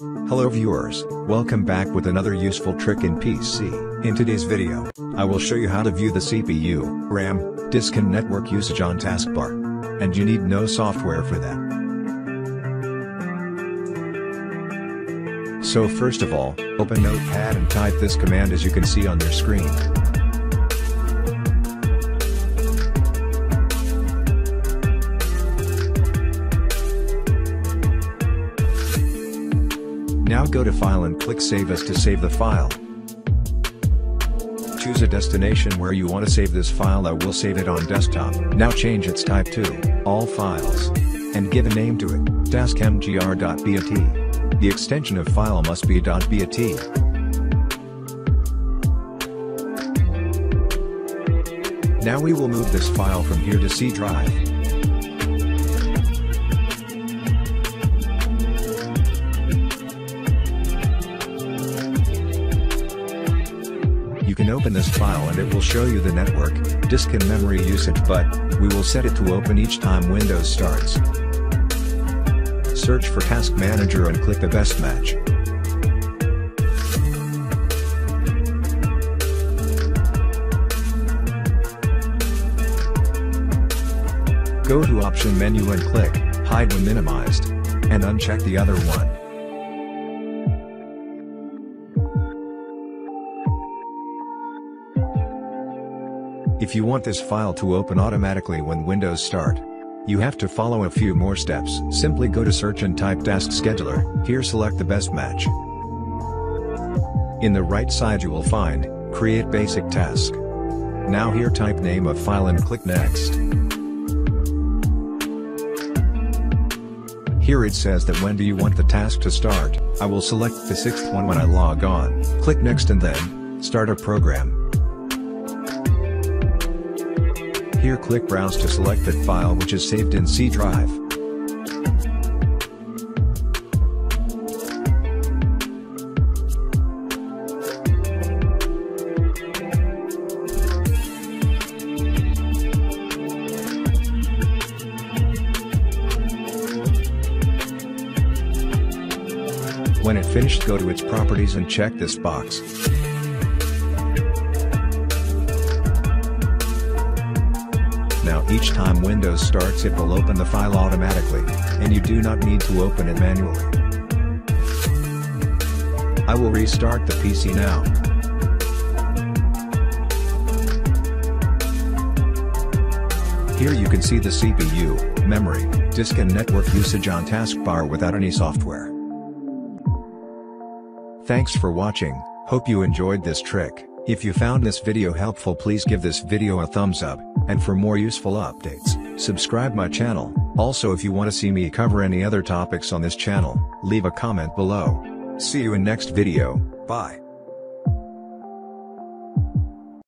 Hello viewers, welcome back with another useful trick in PC. In today's video, I will show you how to view the CPU, RAM, disk and network usage on Taskbar. And you need no software for that. So first of all, open Notepad and type this command as you can see on your screen. Now go to File and click Save As to save the file. Choose a destination where you want to save this file. I will save it on desktop. Now change its type to All Files. And give a name to it, taskmgr.bat. The extension of file must be .bat. Now we will move this file from here to C drive. You can open this file and it will show you the network, disk and memory usage, but we will set it to open each time Windows starts. Search for Task Manager and click the best match. Go to Option menu and click Hide when minimized, and uncheck the other one. If you want this file to open automatically when Windows start, you have to follow a few more steps. Simply go to Search and type Task Scheduler. Here select the best match. In the right side you will find Create Basic Task. Now here type name of file and click Next. Here it says that when do you want the task to start. I will select the sixth one when I log on. Click Next and then Start a Program. Here click Browse to select that file which is saved in C drive. When it finished, go to its properties and check this box. Now each time Windows starts it will open the file automatically, and you do not need to open it manually. I will restart the PC now. Here you can see the CPU, memory, disk and network usage on Taskbar without any software. Thanks for watching, hope you enjoyed this trick. If you found this video helpful, please give this video a thumbs up, and for more useful updates, subscribe my channel. Also, if you want to see me cover any other topics on this channel, leave a comment below. See you in next video, bye.